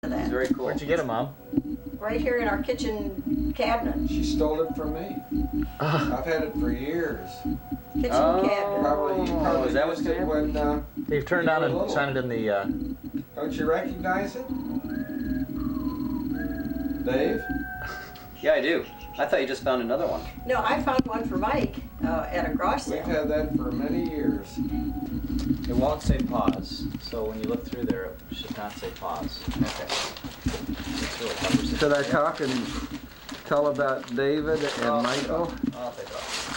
for that. It's very cool. Where'd you get it, Mom? Right here in our kitchen cabinet. She stole it from me. I've had it for years. Kitchen cabinet. Probably is that what's used it going when, They've turned on and shine it in the. don't you recognize it? Dave? Yeah, I do. I thought you just found another one. No, I found one for Mike at a garage We've sale. had that for many years. It won't say pause, so when you look through there, it should not say pause. Okay. Should I talk and tell about David and Michael? I'll take it off.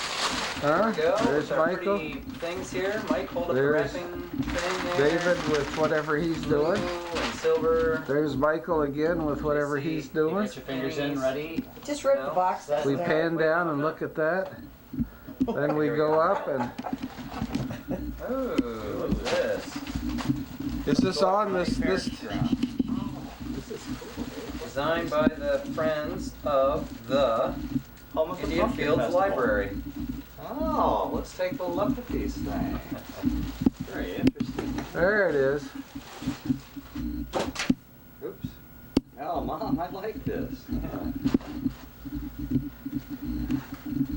Huh? There we go. There's With our Michael. pretty things here. Mike, hold up There's the wrapping thing there. David with whatever he's doing. Blue and silver. There's Michael again with whatever Let's see. he's You doing. got your fingers in, ready? Just rip the No, box. that's- We pan down and look at that. Then we go up and... Ooh, what's this? Is this on? This This is cool. Designed by the Friends of the Home of the Indian Pumpkin Fields Festival. Library. Oh, let's take a look at these things. Very interesting. There it is. Oops. Oh, Mom, I like this. Yeah.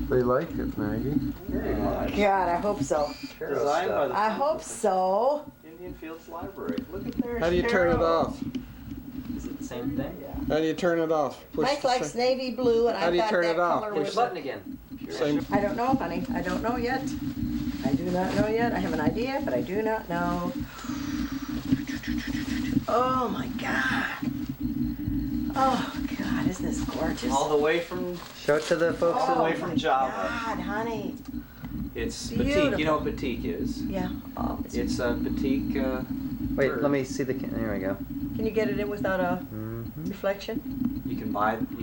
They like it, Maggie. Very much. God, I hope so. Designed by the I hope so. Indian Fields Library. Look at there. How do you turn it off? Is it the same thing? Yeah. How do you turn it off? Push Mike the likes same- navy blue, and How I do you thought turn that it off? color Push was. the button again. Same. I don't know, honey. I don't know yet. I do not know yet. I have an idea, but I do not know. Oh my God. Oh God, isn't this gorgeous? All the way from Show it to the folks oh away my from Java. God, honey. It's Beautiful. batik. You know what batik is? Yeah. Oh, It's a batik. Wait, bird. let me see the. There we go. can you get it in without a Mm-hmm. reflection? You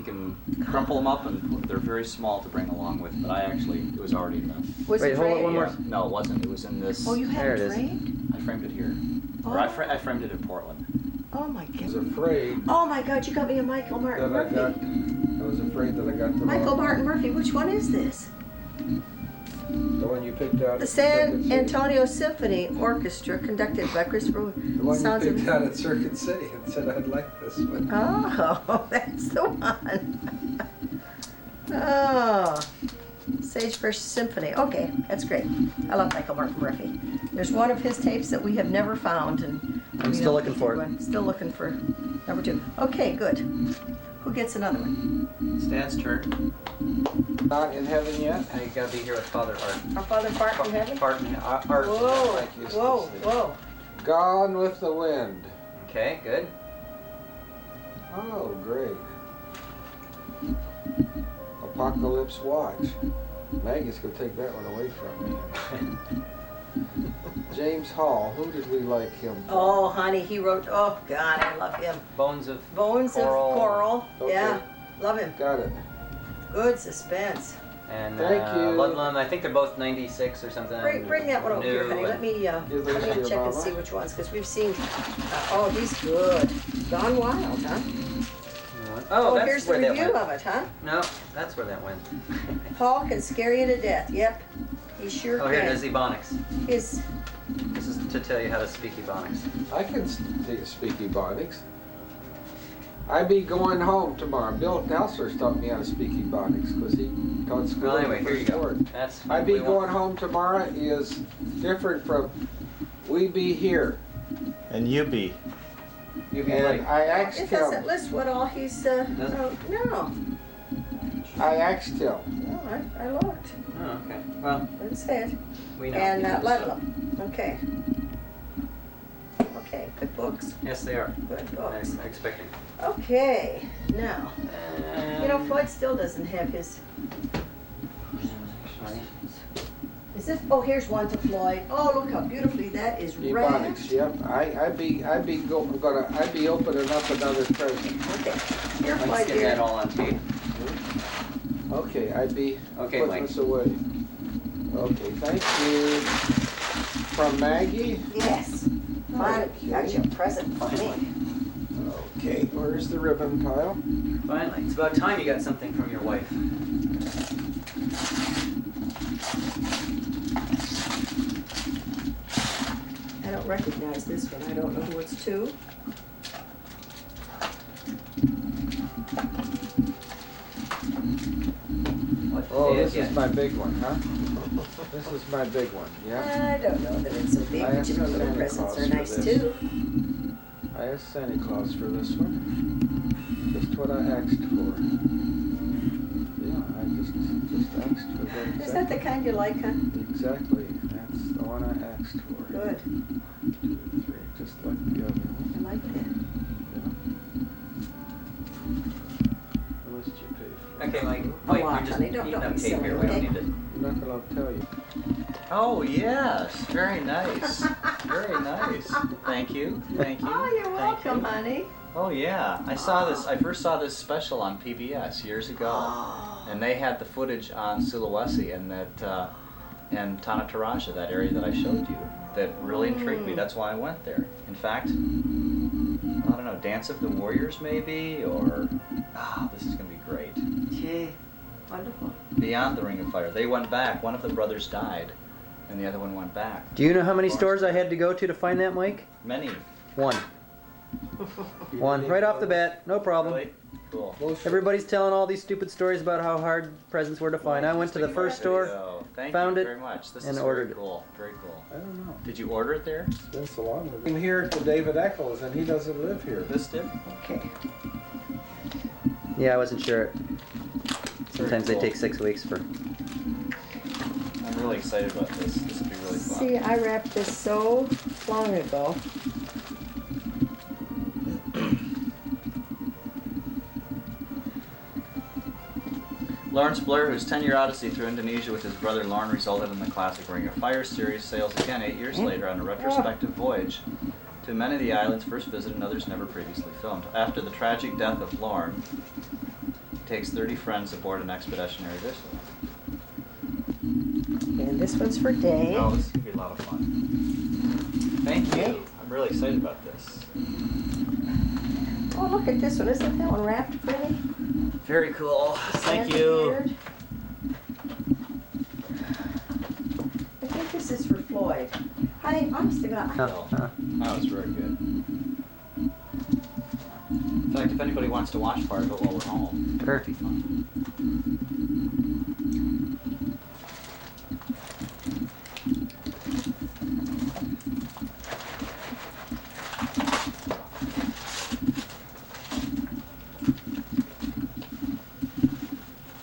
can crumple them up, and they're very small to bring along with. But it was already in the. Was Wait, it hold on framed? one more. No, it wasn't. It was in this. Oh, you had There it it is. framed? I framed it here. Or I framed it in Portland. Oh my I was God. afraid Oh my God, you got me a Michael Martin that I Murphy. got. I was afraid that I got the Michael wrong- Martin Murphy, which one is this? The one you picked out. The at San Circuit City. Antonio Symphony Orchestra, conducted by Christopher. The one Sounds you of- picked out at Circuit City and said I'd like this one. Oh, that's the one. Oh, Sagebrush Symphony. Okay, that's great. I love Michael Martin Murphy. There's one of his tapes that we have never found, and I'm still looking for it. Still looking for number 2. Okay, good. Who gets another one? Stan's turn. Not in heaven yet. Now you gotta be here with Father Art. Our Father Fart in heaven. Pardon. Art. Whoa, like you used to whoa, say. whoa. Gone with the Wind. Okay, good. Oh, great. Apocalypse Watch. Maggie's gonna take that one away from me. James Hall. Who did we like him from? Oh, honey, he wrote. Oh God, I love him. Bones of. Bones Coral. of Coral. Okay. Yeah, love him. Got it. Good suspense. And Thank you. Ludlum. I think they're both 96 or something. Bring that one over here, New honey. Let and- me Give those to your check and mama. see which ones, because we've seen. Oh, he's good. Gone Wild, huh? Oh, that's here's the where that review went. of it, huh? No, that's where that went. Paul can scare you to death. Yep, he sure Oh, here it can. is, Ebonics. His This is to tell you how to speak Ebonics. I can speak Ebonics. I be going home tomorrow. Bill Counselor's taught me how to speak Ebonics because he taught school. Well, anyway, the here you first go. word. That's. I what be we going want. home tomorrow is different from we be here. And you be. You be And like. I asked it doesn't him. list what all he's. Doesn't? No, I asked him. no, I looked. Oh, okay. Well, Didn't say it. we know. And you know, so- Ludlum. Okay. Okay, good books. Yes, they are. Good books. I'm expecting. Okay, now. You know, Floyd still doesn't have his. Is this? Oh, here's one to Floyd. Oh, look how beautifully that is Ebonics. wrapped. Yep. I be opening up another present. Okay, here, Let's Floyd, get that dear. all on tape. Okay. I be Okay, putting Mike. this away. Okay. Thank you. From Maggie. Yes. Fine, got Okay. your present for me. Okay. Where's the ribbon tile? Finally, it's about time you got something from your wife. I don't recognize this one. I don't know who it's to. Oh, it this is again. my big one, huh? This is my big one, yeah? I don't know that it's so big, I but asked you know, little Santa presents Claus are for nice this. too. I asked Santa Claus for this one. Just what I asked for. Yeah, I just asked for that. Is that the kind you like, huh? Exactly. That's the one I asked for. Good. 1, 2, 3, just like the other one. I like that. How much did you pay for it? Okay, Mike. A Wait, lot, we're just honey. Don't eating be up tape silly, here. We don't okay? need it. I'm not gonna tell you. Oh yes, very nice, very nice. Thank you, thank you. Oh, you're thank welcome, you. honey. Oh yeah, I saw this. I first saw this special on PBS years ago, Oh. and they had the footage on Sulawesi and that and Tanah Toraja, that area that I showed you, that really intrigued me. That's why I went there. In fact, I don't know, Dance of the Warriors maybe, or this is gonna be great. Gee, wonderful. Beyond the Ring of Fire, they went back. One of the brothers died, and the other one went back. Do you know how many stores I had to go to find that, Mike? Many. One. One, right off the bat, no problem. Really? Cool. Everybody's telling all these stupid stories about how hard presents were to find. I went to the first store, Thank found you it, very much. This and is ordered very it. cool. Very cool. I don't know. Did you order it there? It's been so long. I'm here to David Echols, and he doesn't live here. This did? Okay. yeah, I wasn't sure. Sometimes cool. they take 6 weeks for. I'm really excited about this. This will be really fun. See, I wrapped this so long ago. Lawrence Blair, whose 10-year odyssey through Indonesia with his brother Lorne resulted in the classic Ring of Fire series, sails again 8 years later on a retrospective voyage to many of the islands first visited and others never previously filmed. After the tragic death of Lorne, he takes 30 friends aboard an expeditionary vessel. And this one's for Dave. Oh, this is going to be a lot of fun. Thank Okay. you. I'm really excited about this. Oh, look at this one. Isn't that one wrapped pretty? Very cool. Thank Santa you. beard. I think this is for Floyd. Honey, honest to God. Oh, that was very good. In fact, if anybody wants to watch part of it while we're home, Sure. it'd be fun.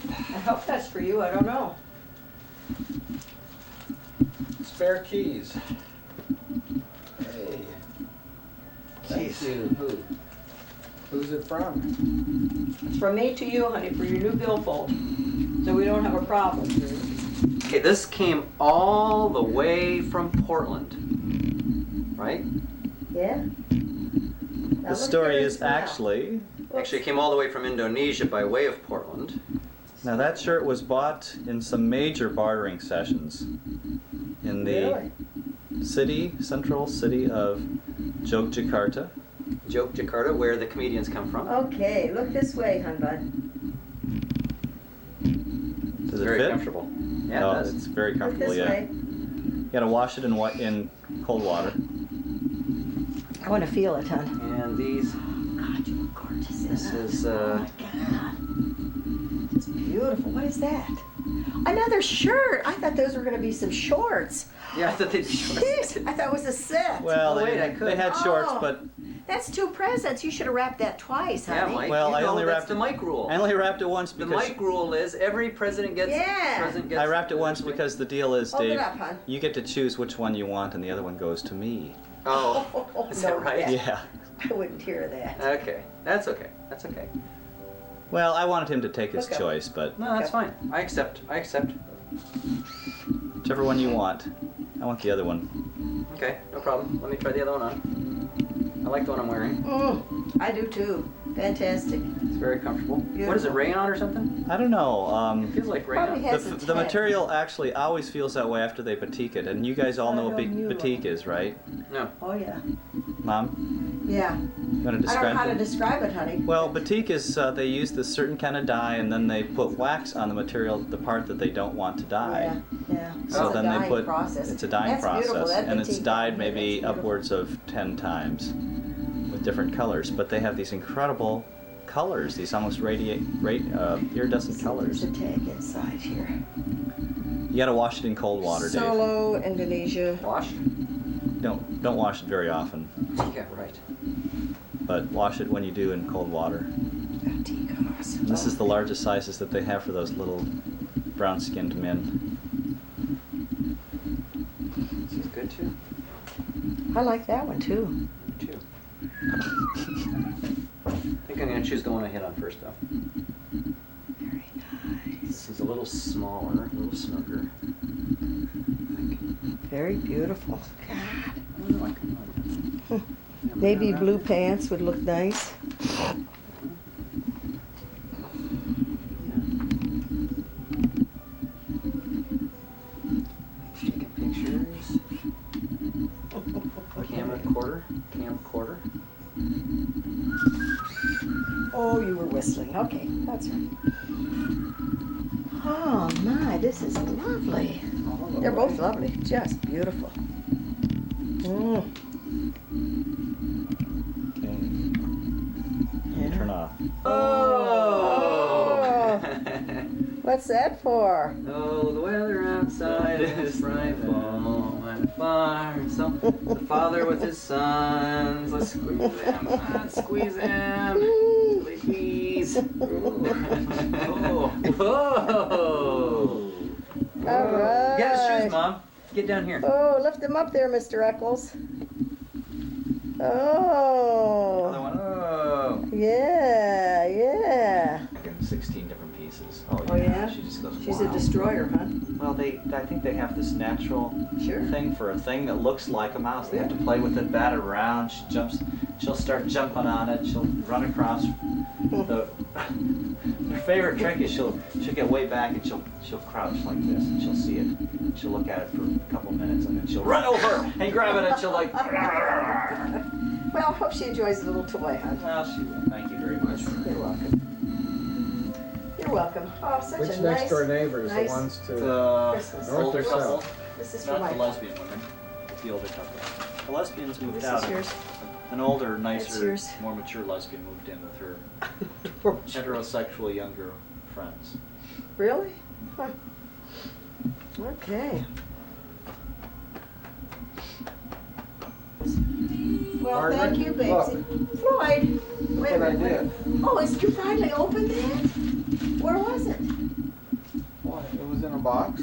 I hope that's for you. I don't know. Spare keys. Hey. Thank you. Who's it from? It's from me to you, honey, for your new billfold. So we don't have a problem. Okay, this came all the way from Portland, right? Yeah? The story is actually it came all the way from Indonesia by way of Portland. Now that shirt was bought in some major bartering sessions in the Really? central city of Yogyakarta. Jakarta, where the comedians come from. Okay, look this way, hun bud. Does it Very fit? comfortable. Yeah, Oh, it does. it's very Look comfortable, this yeah. way. You gotta wash it in cold water. I want to feel it, hun. And these, God, you look gorgeous. this is, Oh my God. It's beautiful. What is that? Another shirt. I thought those were going to be some shorts. yeah, I thought they'd be Jeez, I thought it was a set. Well, Oh, wait, they, I could. they had shorts, Oh. but That's 2 presents. You should have wrapped that twice, Yeah, honey. Mike. Well, you I know, only that's wrapped the it- Mike rule. I only wrapped it once The because Mike rule is every president gets. Yeah. President gets I wrapped it once because the deal is, Hold it Dave, up, hon. you get to choose which one you want, and the other one goes to me. Oh, is that right? Yeah. Yeah. I wouldn't hear that. Okay, that's okay. That's okay. Well, I wanted him to take his Okay. choice, but No, that's Okay. fine. I accept. I accept. whichever one you want. I want the other one. Okay, no problem. Let me try the other one on. I like the one I'm wearing. I do too. Fantastic. It's very comfortable. What is it, Beautiful. rayon or something? I don't know. It feels like Probably rayon. has a The tag. material actually always feels that way after they batik it, and you guys all know what I don't know. batik is, right? No. Oh, yeah. Mom, Yeah. you want to I don't know describe how to it? describe it, honey. Well, batik is they use this certain kind of dye, and then they put wax on the material, the part that they don't want to dye. Yeah, yeah. So It's a then they dyeing put process. it's a dyeing That's beautiful. process, That and it's batik, dyed yeah, maybe that's beautiful. upwards of 10 times with different colors. But they have these incredible colors, these almost iridescent colors. There's a tag inside here. You gotta wash it in cold water, Dave. Solo, Indonesia. Wash? Don't wash it very often, Yeah, right. but wash it when you do in cold water. Echols. And this is the largest sizes that they have for those little brown-skinned men. This is good too. I like that one too. Me too. I think I'm gonna choose the one I hit on first though. Very nice. This is a little smaller, a little snugger. Very beautiful. God. I don't know, I can Navy blue pants would look nice. Taking pictures. Camcorder. Oh, you were whistling. Okay, that's right. Oh my, this is lovely. They're both lovely. Just beautiful. Mm. Okay. Turn off. Oh. What's that for? Oh, the weather outside is frightful on a farm. So the father with his sons, let's squeeze them, let's squeeze them, please. Oh, whoa! All right. Get his shoes, Mom. Get down here. Oh, lift them up there, Mr. Echols. Oh. Another one. Oh. Yeah, yeah. In 16 different pieces. Oh, yeah? She just goes, She's wow. a destroyer, huh? Well, I think they have this natural Sure. thing for a thing that looks like a mouse. They have to play with it, bat it around. She'll start jumping on it. She'll run across her favorite trick is she'll get way back and she'll crouch like this and she'll see it. She'll look at it for a couple minutes and then she'll run over and grab it and she'll like. Well, I hope she enjoys the little toy, huh? Well, she will. Thank you very much. You're welcome. You're welcome. Oh, such Which a next nice, door neighbors? nice The ones to The Christmas. north or older couple, south? This is for not my the lesbian women, the older couple. The lesbians moved This out. is yours. An older, That's nicer, yours. more mature lesbian moved in with her heterosexual younger friends. Really? Huh. Okay. Well, Margaret, thank you, Babesy. Floyd, wait a What I minute. did. Oh, is you finally opened that? Where was it? What? It was in a box?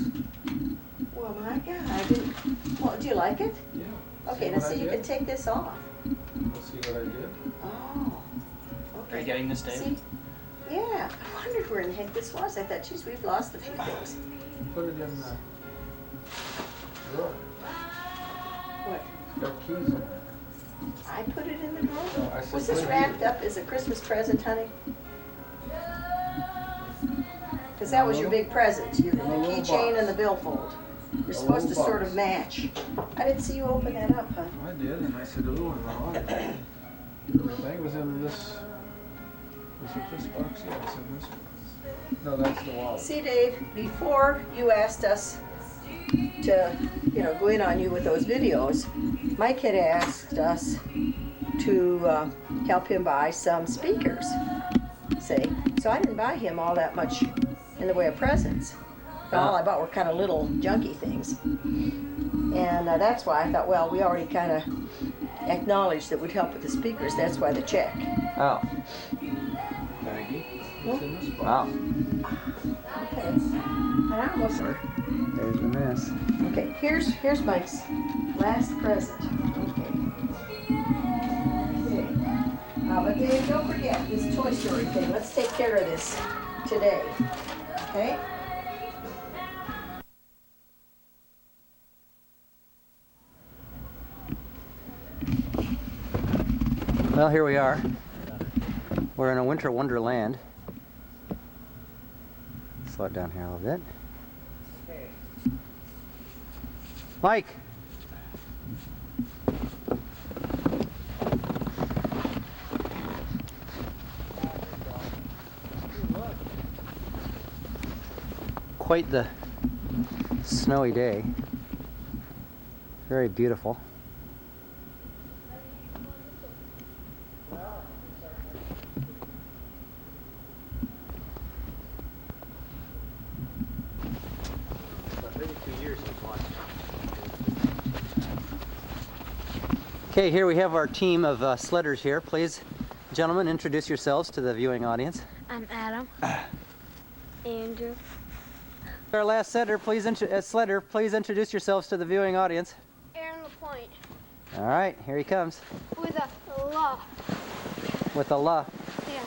Well, my God, I didn't. Well, do you like it? Yeah. Okay, now see, you can take this off. Let's see what I did. Oh. Okay. Are you getting this, Dave? See? Yeah, I wondered where in the heck this was. I thought, geez, we've lost a few things. Put it in the drawer. What? Got keys in it. I put it in the drawer? No, I said Was this put it wrapped here. up as a Christmas present, honey? Because that was your big present, the little keychain box. and the billfold. You're A supposed to little sort box. of match. I didn't see you open that up, huh? I did, and I said, oh, wrong. Everything was in this. Was it this box? Yeah, it's in this one. No, that's the wallet. See, Dave, before you asked us to, go in on you with those videos, Mike had asked us to help him buy some speakers, see? So I didn't buy him all that much in the way of presents. All I bought were kind of little junky things. And that's why I thought, well, we already kind of acknowledged that we'd help with the speakers. That's why the check. Oh. Maggie, it's in this box. Wow. Okay. And I almost... There's the mess. Okay, here's Mike's last present. Okay. But Dave, don't forget this Toy Story thing. Let's take care of this today. Okay? Well, here we are. We're in a winter wonderland. Slow it down here a little bit. Mike! Quite the snowy day. Very beautiful. Okay, here we have our team of sledders here. Please, gentlemen, introduce yourselves to the viewing audience. I'm Adam. Andrew. Our last sledder, please introduce yourselves to the viewing audience. Aaron LaPointe. All right, here he comes. With a law. With a la. Yeah.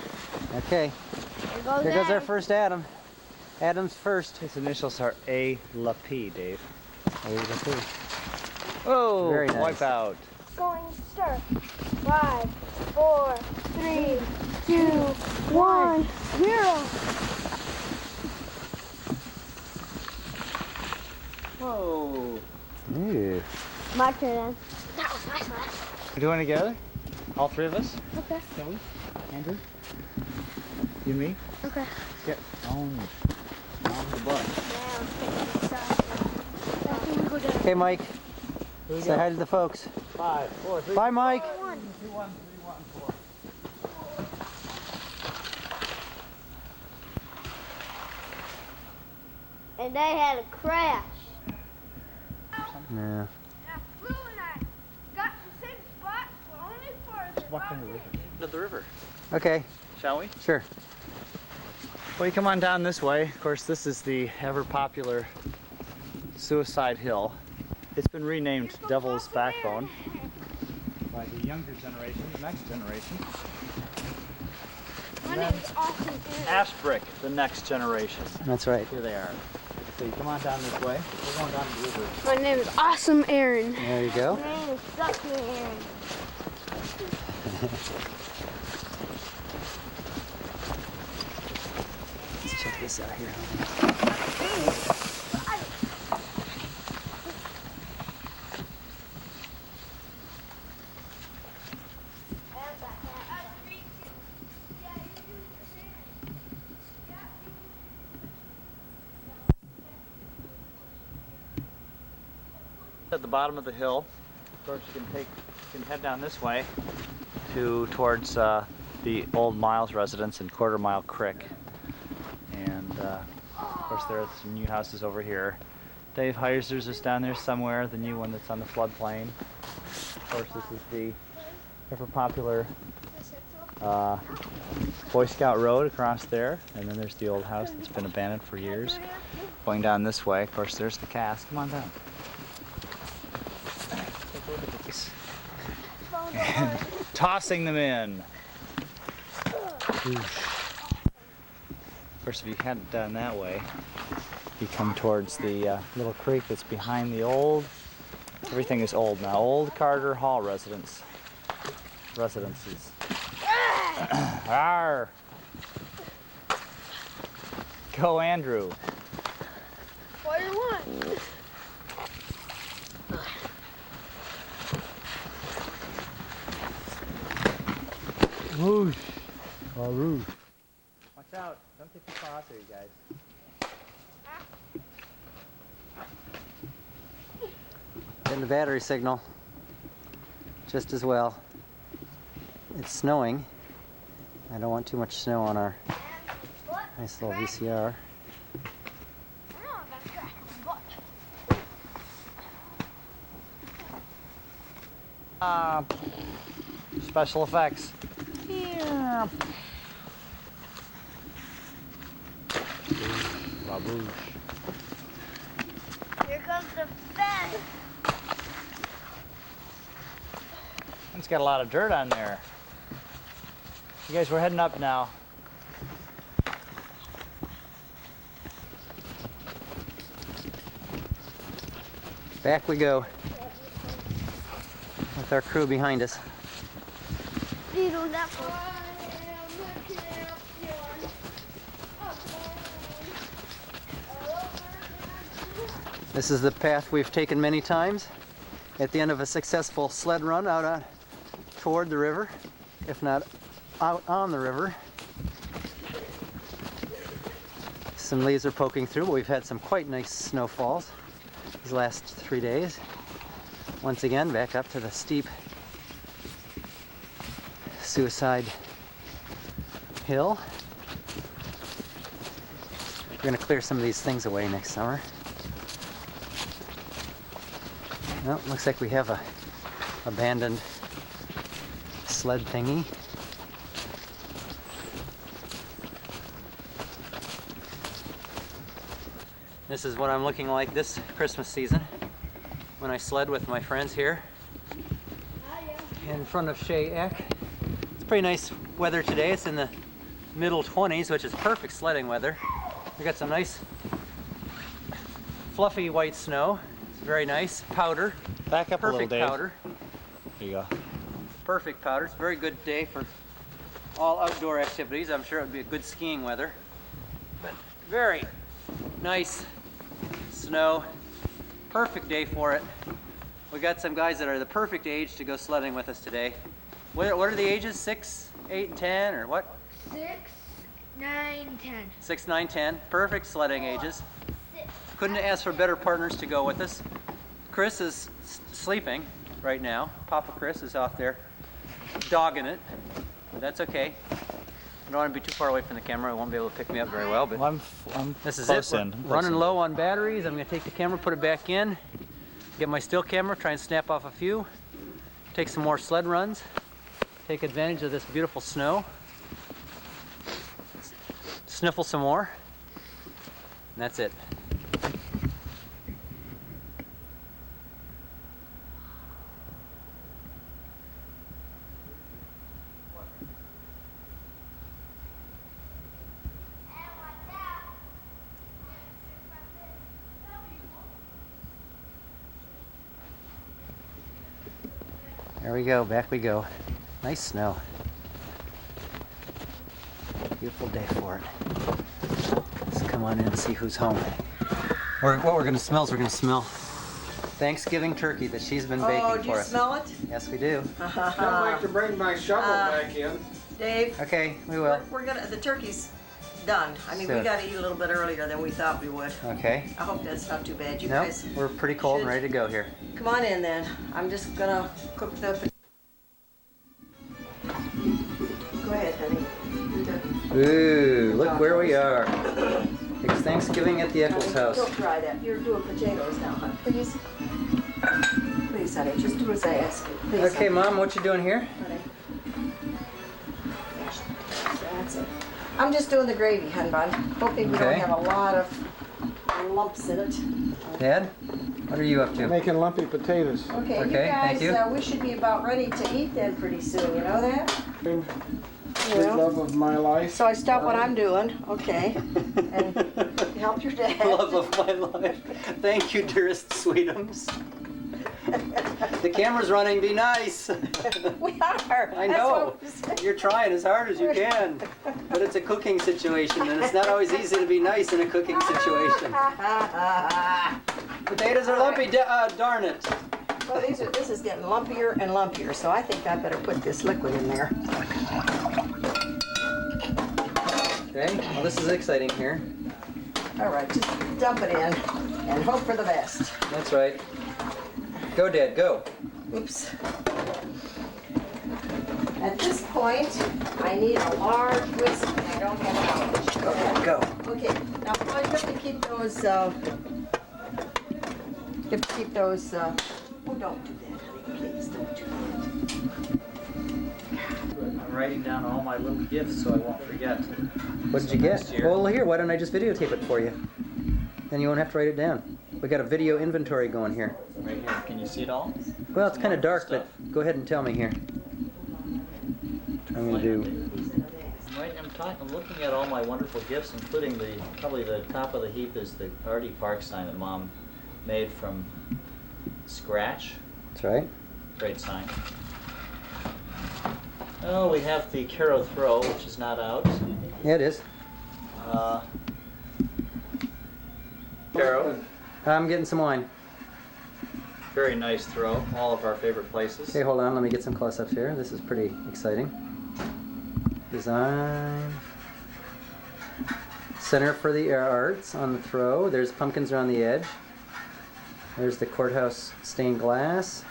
Okay, here goes our first Adam. Adam's first. His initials are A. La P, Dave. Oh, very nice. Wipe out. Going to start. 5, 4, 3, 2, 1, 0. Whoa. Ooh. My turn. That was my sled. We're doing it together? All three of us? Okay. Kelly? Andrew? You and me? Okay. Get on the bus. Okay, Mike. Say hi to the folks. 5, 4, 3. Bye, Mike. 2, 1, 3, 1, 4. And they had a crash. Yeah. Walk in the river. Into the river. Okay, Shall we? sure. Well, you come on down this way. Of course, this is the ever popular Suicide Hill. It's been renamed Devil's Backbone by the younger generation, the next generation. My name is Austin. Ashbrick, the next generation. That's right. Here they are. So you come on down this way. We're going down the river. My name is Awesome Aaron. There you go. My name is Sucky Aaron. Let's check this out here. At the bottom of the hill, of course, you can head down this way towards the old Miles residence in Quarter Mile Creek, and of course there are some new houses over here. Dave Heiser's is down there somewhere, the new one that's on the floodplain. Of course, this is the ever popular Boy Scout Road across there, and then there's the old house that's been abandoned for years. Going down this way, of course, there's the cast. Come on down. And tossing them in. Of course, if you hadn't done that way, you come towards the little creek that's behind the old, everything is old now, old Carter Hall residences. Arr! Go, Andrew. What do you want? Whoosh. Whoosh. Watch out. Don't get too far out there, you guys. Getting the battery signal just as well. It's snowing. I don't want too much snow on our nice little VCR. Special effects. Baboosh. Here comes the fence. It's got a lot of dirt on there. You guys, we're heading up now. Back we go with our crew behind us. This is the path we've taken many times at the end of a successful sled run out toward the river, if not out on the river. Some leaves are poking through, but we've had some quite nice snowfalls these last 3 days. Once again, back up to the steep Suicide Hill. We're going to clear some of these things away next summer. Well, looks like we have a abandoned sled thingy. This is what I'm looking like this Christmas season when I sled with my friends here in front of Shea Eck. It's pretty nice weather today. It's in the middle 20s, which is perfect sledding weather. We got some nice fluffy white snow. It's very nice. Powder. Back up a little, Perfect Dave. powder. Here you go. Perfect powder. It's a very good day for all outdoor activities. I'm sure it would be a good skiing weather. But very nice snow. Perfect day for it. We got some guys that are the perfect age to go sledding with us today. What are the ages? 6, 8, and 10, or what? 6, 9, 10. 6, 9, 10. Perfect sledding ages. Couldn't ask for better partners to go with us. Chris is sleeping right now. Papa Chris is off there dogging it, but that's okay. I don't want to be too far away from the camera. I won't be able to pick me up very well, but I'm this is close it. in. We're running low on batteries. I'm going to take the camera, put it back in, get my still camera, try and snap off a few, take some more sled runs, take advantage of this beautiful snow, sniffle some more, and that's it. There we go, back we go. Nice snow. Beautiful day for it. Let's come on in and see who's home. What we're gonna smell is we're gonna smell Thanksgiving turkey that she's been baking Oh, do for you us. smell it? Yes, we do. I'd like to bring my shovel back in. Dave, Okay, we will. we're gonna, the turkey's done. I mean, we So- gotta eat a little bit earlier than we thought we would. Okay. I hope that's not too bad. You No, guys, we're pretty cold and should- ready to go here. come on in then. I'm just gonna cook the. Go ahead, honey. Ooh, look where we are. It's Thanksgiving at the Echols house. Don't try that. You're doing potatoes now, hon. Please. Please, honey, just do as I ask you. Please, Okay, honey. Mom, what you doing here? Honey. That's it. I'm just doing the gravy, hun bun. Hoping we don't Okay. have a lot of lumps in it. Dad, what are you up to? Making lumpy potatoes. Okay, Okay, you guys, thank you. we should be about ready to eat then pretty soon. You know that? You Big know? love of my life. So I stop what I'm doing, okay, and help your dad. Love of my life. Thank you, dearest sweetums. The camera's running, be nice. We are. I That's know. what we're saying. You're trying as hard as you can. But it's a cooking situation, and it's not always easy to be nice in a cooking situation. Potatoes are lumpy, darn it. Well, this is getting lumpier and lumpier, so I think I better put this liquid in there. Okay, well this is exciting here. All right, just dump it in and hope for the best. That's right. Go, Dad, go. Oops. At this point, I need a large whisk, and I don't have a large. Go ahead, go. Okay, now Paul, you have to keep those, oh, don't do that, honey, please, don't do that. I'm writing down all my little gifts so I won't forget. What did you Next get? year. Well, here, why don't I just videotape it for you? Then you won't have to write it down. We got a video inventory going here. Right here. Can you see it all? Well, it's kind of dark, Stuff. but go ahead and tell me here. I'm gonna do. I'm looking at all my wonderful gifts, including probably the top of the heap is the Artie Park sign that Mom made from scratch. That's right. Great sign. Oh, we have the Caro throw, which is not out. Yeah, it is. Caro, I'm getting some wine. very nice throw. All of our favorite places. Okay, hold on. Let me get some close-ups here. This is pretty exciting. Design. Center for the arts on the throw. There's pumpkins around the edge. There's the courthouse stained glass.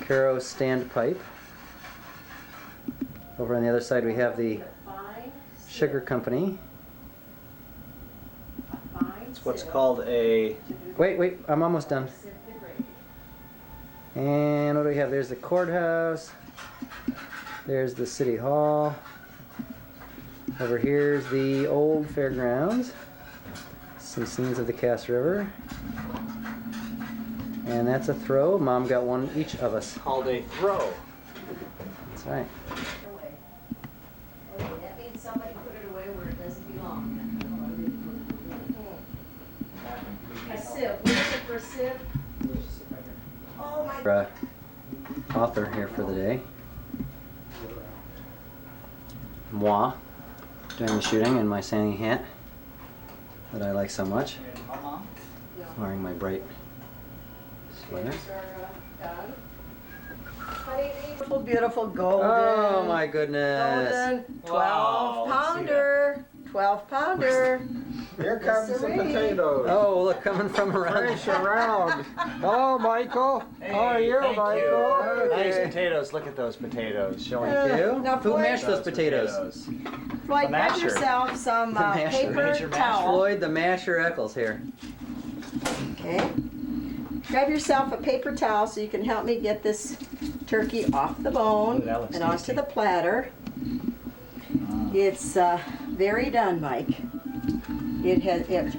Caro standpipe. Over on the other side we have the sugar company. It's what's called a Wait, I'm almost done. And what do we have? There's the courthouse. There's the City Hall. Over here's the old fairgrounds. Some scenes of the Cass River. And that's a throw. Mom got one each of us. Called a throw. That's right. Away. Okay, that means somebody put it away where it doesn't belong. A sieve. What is it for a sieve? Oh my. Author here for the day. Moi, doing the shooting in my Santa hat that I like so much. Wearing my bright sweater. Done. Honey, beautiful, beautiful golden. Oh my goodness. Golden 12 Wow, let's see pounder. 12 pounder. Here comes the Siree. potatoes. Oh, look, coming from around. Fresh around. Hello, Michael. How are you, thank Michael? Nice Okay. potatoes. Look at those potatoes. Showing You? Now, Who Floyd- mashed those potatoes? Floyd, grab masher. yourself some The masher. paper Major masher. towel. Floyd the Masher Echols here. Okay. Grab yourself a paper towel so you can help me get this turkey off the bone Ooh, that looks and onto tasty. the platter. It's very done, Mike. It has it.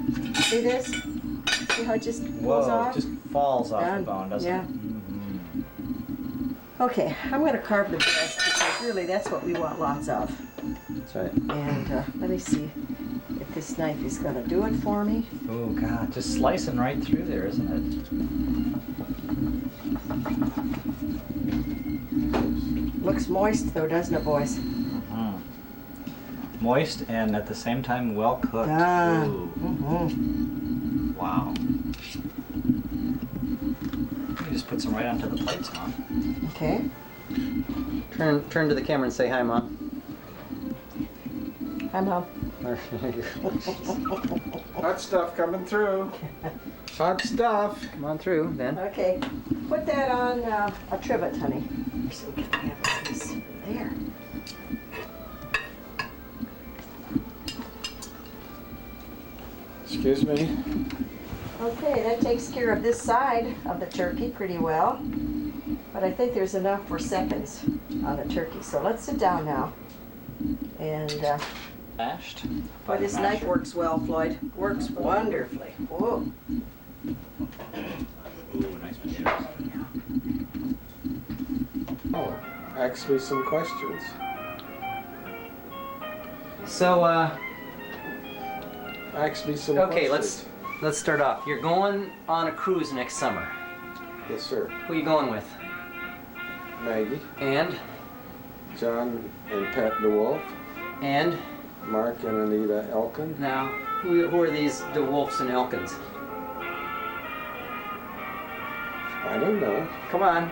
See this? See how it just pulls Whoa, off? just falls off Done. the bone, doesn't Yeah. it? Mhm. Okay, I'm going to carve the breast because really that's what we want lots of. That's right. And let me see if this knife is going to do it for me. Oh God, just slicing right through there, isn't Looks moist though, doesn't it, boys? it? Moist and at the same time well cooked. Done. Ooh, wow. You just put some right onto the plates, Mom. Okay. Turn to the camera and say hi, Mom. I'm home. Hot stuff coming through. Hot stuff. Come on through, then. Okay, put that on a trivet, honey. So we can have this there. Excuse me. Okay, that takes care of this side of the turkey pretty well. But I think there's enough for seconds on the turkey. So let's sit down now. And Mashed. boy, this knife works well, Floyd. Works wonderfully. Whoa. Ooh, nice potatoes. Oh, ask me some questions. So, Ask me some okay, questions. let's start off. You're going on a cruise next summer. Yes, sir. Who are you going with? Maggie, And? John and Pat DeWolf, And? Mark and Anita Elkin. Now, who are these DeWolfs and Elkins? I don't know. Come on.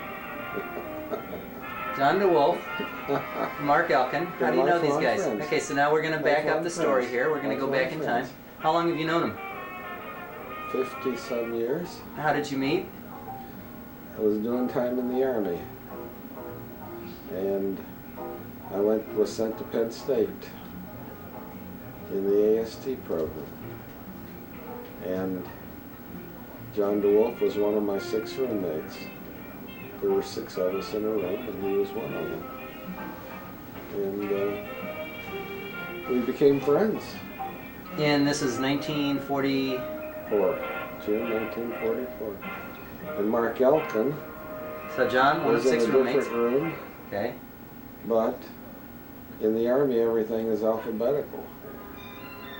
John DeWolf, Mark Elkin. How They're do you know these lifelong guys? friends. Okay, so now we're going to back up Lifelong the story friends. here. We're going to go Lifelong back in time. friends. How long have you known them? 50-some years. How did you meet? I was doing time in the Army. And I was sent to Penn State in the AST program. And John DeWolf was one of my 6 roommates. There were 6 of us in a room, and he was one of them. And we became friends. And this is 1940. June 1944. And Mark Elkin So John, one of was in 6 a roommates. different room, Okay. but in the Army everything is alphabetical.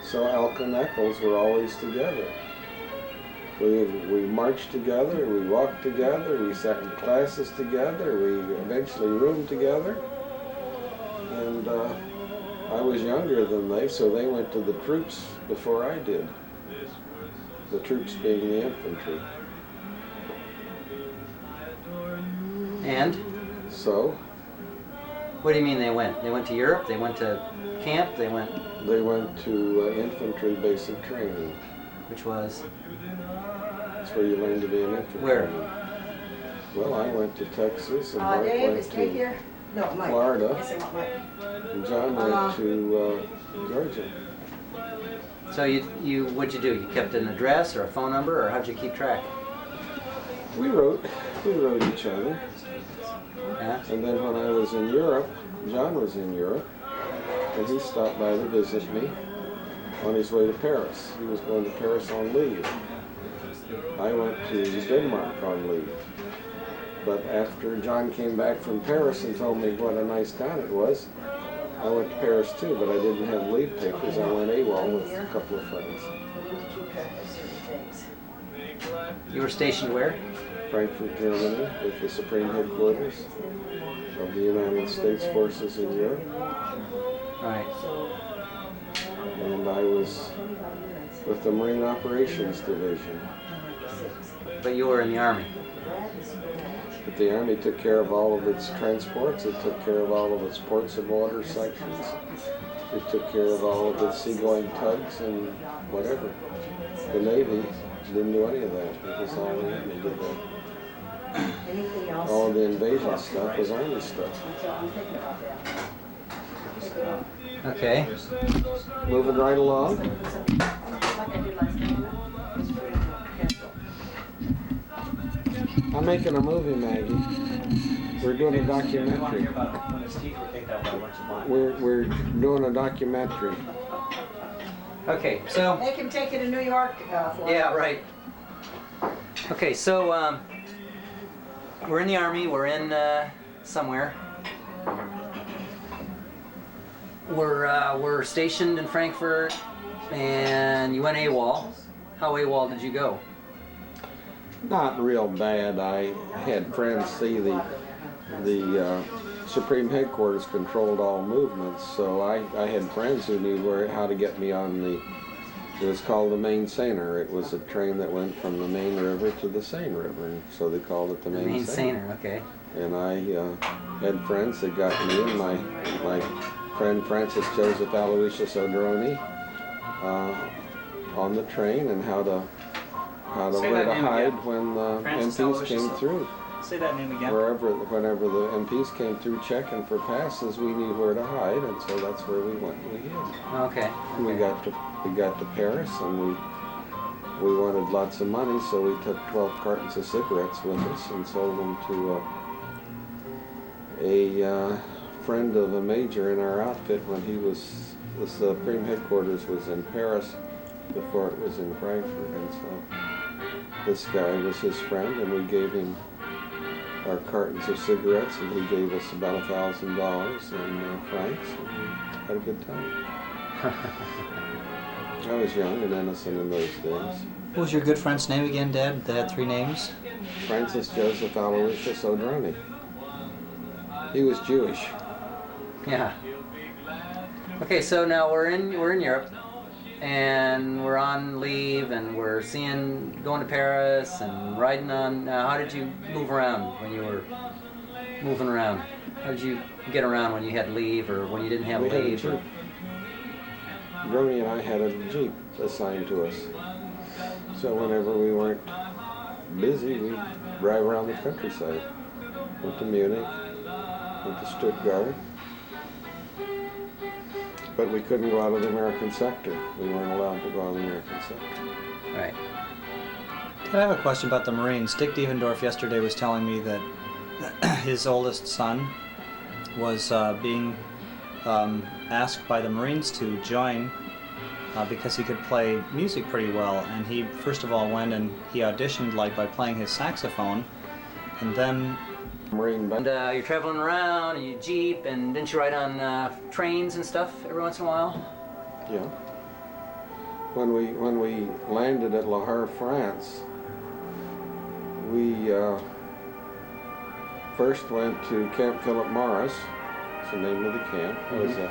So Elkin and Echols were always together. We marched together, we walked together, we sat in classes together, we eventually roomed together. And I was younger than they, so they went to the troops before I did. The troops being the infantry. And? So What do you mean they went? They went to Europe? They went to camp? They went, they went to infantry basic training. which was? That's where you learn to be an infantryman. Where? Well, I went to Texas, and Mark Dave, went is Dave to here? No, Mike. Florida. Yes, I want Mike. And John went to Georgia. So what'd you do? You kept an address or a phone number, or how'd you keep track? We wrote each other. Yeah? And then when I was in Europe John was in Europe, and he stopped by to visit me on his way to Paris. He was going to Paris on leave. I went to Denmark on leave. But after John came back from Paris and told me what a nice town it was, I went to Paris too, but I didn't have leave papers. I went AWOL with a couple of friends. You were stationed where? Frankfurt, Germany, with the Supreme Headquarters of the United States Forces in Europe. Right. And I was with the Marine Operations Division. But you were in the Army. But the Army took care of all of its transports. It took care of all of its ports and water sections. It took care of all of its seagoing tugs and whatever. The Navy didn't do any of that. It was all the Army did that. All of the invasion stuff was Army stuff. Okay. Moving right along. I'm making a movie, Maggie. We're doing a documentary. We're doing a documentary. Okay, so... Make him take it to New York. Yeah, right. Okay, so we're in the Army, we're in somewhere. We're stationed in Frankfurt, and you went AWOL. How AWOL did you go? Not real bad. I had friends see the Supreme Headquarters controlled all movements, so I had friends who knew how to get me on it was called the Main Seiner. It was a train that went from the Main River to the Seine River, and so they called it the Main Seiner. Okay. And I had friends that got me and my friend Francis Joseph Aloysius Odroni on the train, and how to where to hide when the MPs came through. Say that name again. Whenever the MPs came through checking for passes, we knew where to hide, and so that's where we went and we hid. Okay. We got to Paris, and we wanted lots of money, so we took 12 cartons of cigarettes with us and sold them to a friend of a major in our outfit when the Supreme Headquarters was in Paris before it was in Frankfurt, and so this guy was his friend, and we gave him our cartons of cigarettes, and he gave us about $1,000 in francs, and we had a good time. I was young and innocent in those days. What was your good friend's name again, Dad? They had 3 names? Francis Joseph Aloysius Odroni. He was Jewish. Yeah. Okay, so now we're in Europe, and we're on leave, and we're going to Paris and riding on. How did you move around when you were moving around? How did you get around when you had leave or when you didn't have We had a leave? Jeep. Brony and I had a Jeep assigned to us. So whenever we weren't busy, we'd drive around the countryside. Went to Munich, went to Stuttgart. But we couldn't go out of the American sector. We weren't allowed to go out of the American sector. Right. I have a question about the Marines. Dick Devendorf yesterday was telling me that his oldest son was being asked by the Marines to join because he could play music pretty well. And he first of all went and he auditioned by playing his saxophone, and then Marine And you're traveling around, and you Jeep, and didn't you ride on trains and stuff every once in a while? Yeah. When we landed at Le Havre, France, we first went to Camp Philip Morris. That's the name of the camp. It was a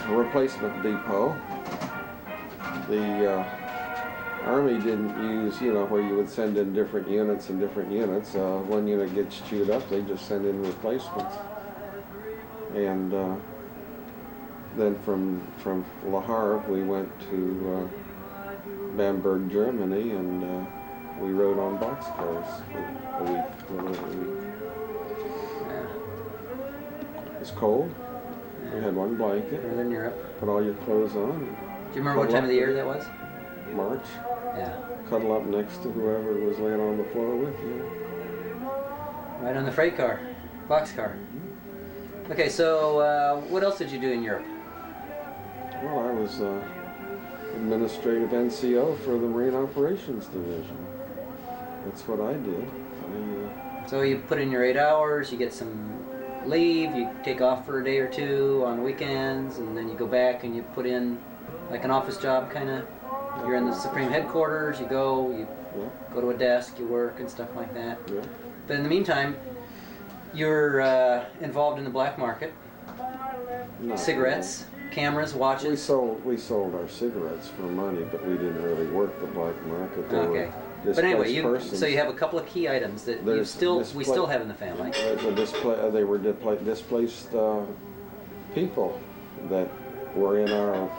replacement depot. The Army didn't use, where you would send in different units and different units. One unit gets chewed up, they just send in replacements. And then from Le Havre, we went to Bamberg, Germany, and we rode on boxcars for a little over a week. It was cold. We had one blanket. Northern Europe. Put all your clothes on. Do you remember what time of the year that was? March. Yeah. Cuddle up next to whoever was laying on the floor with you. Right on the freight car, boxcar. Okay, so what else did you do in Europe? Well, I was administrative NCO for the Marine Operations Division. That's what I did. So you put in your 8 hours, you get some leave, you take off for a day or two on weekends, and then you go back and you put in like an office job kind of. You're in the Supreme Headquarters, you go to a desk, you work and stuff like that. Yeah. But in the meantime, you're involved in the black market. No, Cigarettes, cameras, watches. We sold our cigarettes for money, but we didn't really work the black market. They Okay. were But anyway, displaced so you have a couple of key items that we still have in the family. They were displaced people that were in our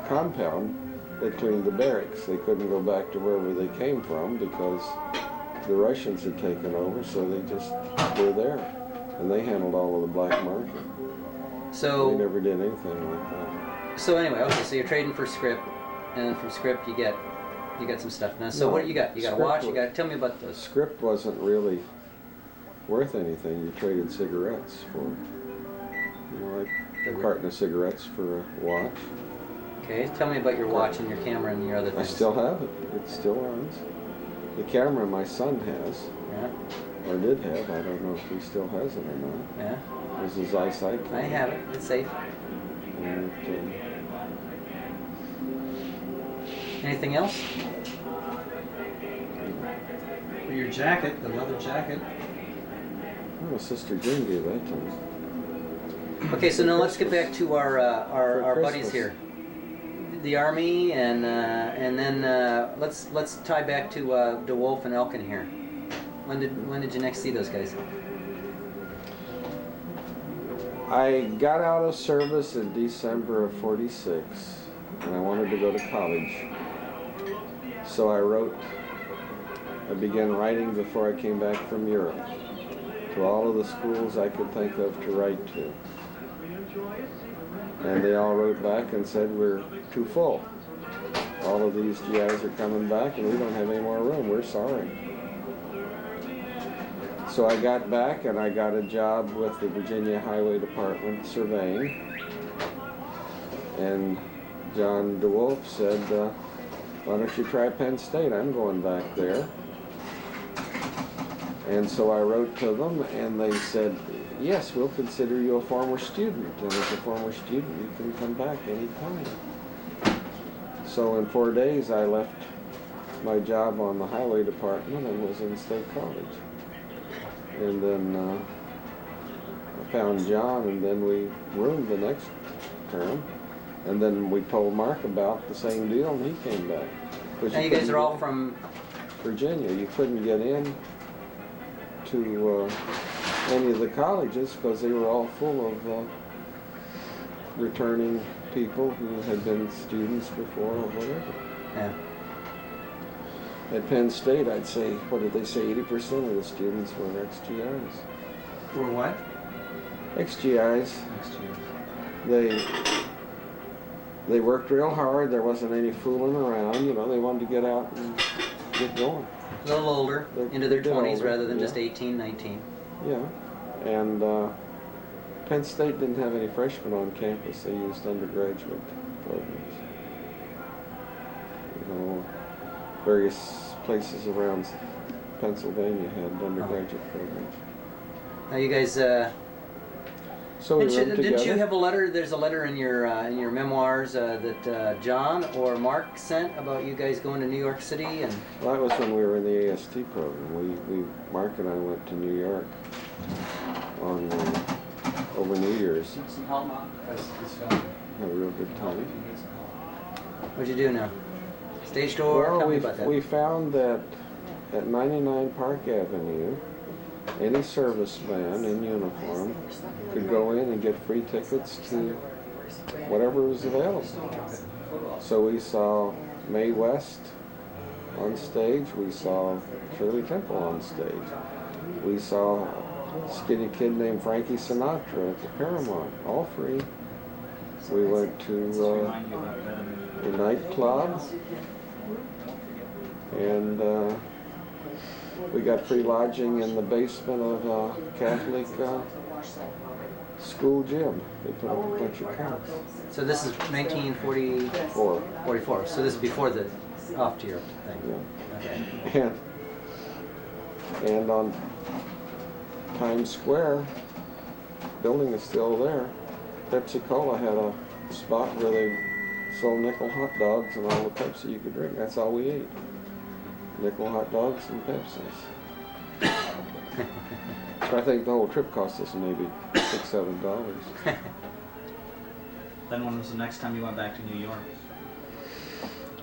compound. They cleaned the barracks. They couldn't go back to wherever they came from because the Russians had taken over, so they just were there. And they handled all of the black market. So we never did anything like that. So anyway, okay, so you're trading for script, and then from script you get some stuff. Now, so what do you got? You got a watch. Tell me about those. Script wasn't really worth anything. You traded cigarettes for, like a carton of cigarettes for a watch. Okay, tell me about your watch and your camera and your other things. I still have it. It still runs. The camera my son has, or did have. I don't know if he still has it or not. Yeah. This is his eyesight. I have it. It's safe. And anything else? Your jacket, the leather jacket. Oh, Sister Jane gave that to me. Okay, so now let's get back to our buddies Christmas. here. The Army, and then let's tie back to DeWolf and Elkin here. When did you next see those guys? I got out of service in December of '46, and I wanted to go to college. So I began writing before I came back from Europe to all of the schools I could think of to write to. And they all wrote back and said, we're too full. All of these GIs are coming back and we don't have any more room. We're sorry. So I got back and I got a job with the Virginia Highway Department surveying. And John DeWolf said, why don't you try Penn State? I'm going back there. And so I wrote to them and they said, yes, we'll consider you a former student. And as a former student, you can come back anytime. So in 4 days, I left my job on the highway department and was in State College. And then I found John, and then we roomed the next term. And then we told Mark about the same deal, and he came back. Now you guys are all from Virginia. You couldn't get in to any of the colleges because they were all full of returning people who had been students before or whatever. Yeah. At Penn State, I'd say, what did they say, 80% of the students were XGIs. For what? XGIs. They worked real hard. There wasn't any fooling around. You know, they wanted to get out and get going. A little older, into their 20s older, rather than yeah. just 18, 19. Yeah, and Penn State didn't have any freshmen on campus. They used undergraduate programs. You know, various places around Pennsylvania had undergraduate programs. Now you guys, So we roomed didn't you together. have a letter? There's a letter in your memoirs that John or Mark sent about you guys going to New York City, and Well, that was when we were in the AST program. Mark and I went to New York on over New Year's. Had a real good time. what'd you do now? Stage door? Well, Tell me about that. we found that at 99 Park Avenue, any serviceman in uniform could go in and get free tickets to whatever was available. So we saw Mae West on stage, we saw Shirley Temple on stage, we saw a skinny kid named Frankie Sinatra at the Paramount, all free. We went to the nightclub, and we got free lodging in the basement of a Catholic school gym. They put up a bunch of tents. So this is 1944. 4. So this is before the off-tier thing. Yeah. Okay. And on Times Square, building is still there. Pepsi-Cola had a spot where they sold nickel hot dogs and all the Pepsi you could drink. That's all we ate. Nickel hot dogs and Pepsis. So I think the whole trip cost us maybe $6-7. Then when was the next time you went back to New York?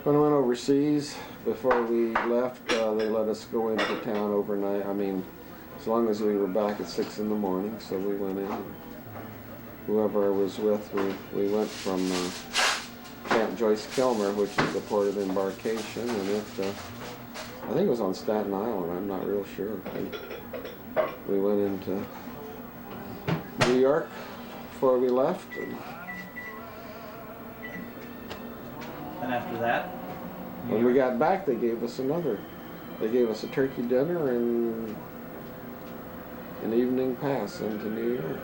When I went overseas, before we left, they let us go into town overnight. I mean, as long as we were back at 6 in the morning, so we went in. Whoever I was with, we went from Camp Joyce Kilmer, which is a port of embarkation, and it, I think it was on Staten Island, I'm not real sure. And we went into New York before we left. And after that? When we got back, they gave us a turkey dinner and an evening pass into New York.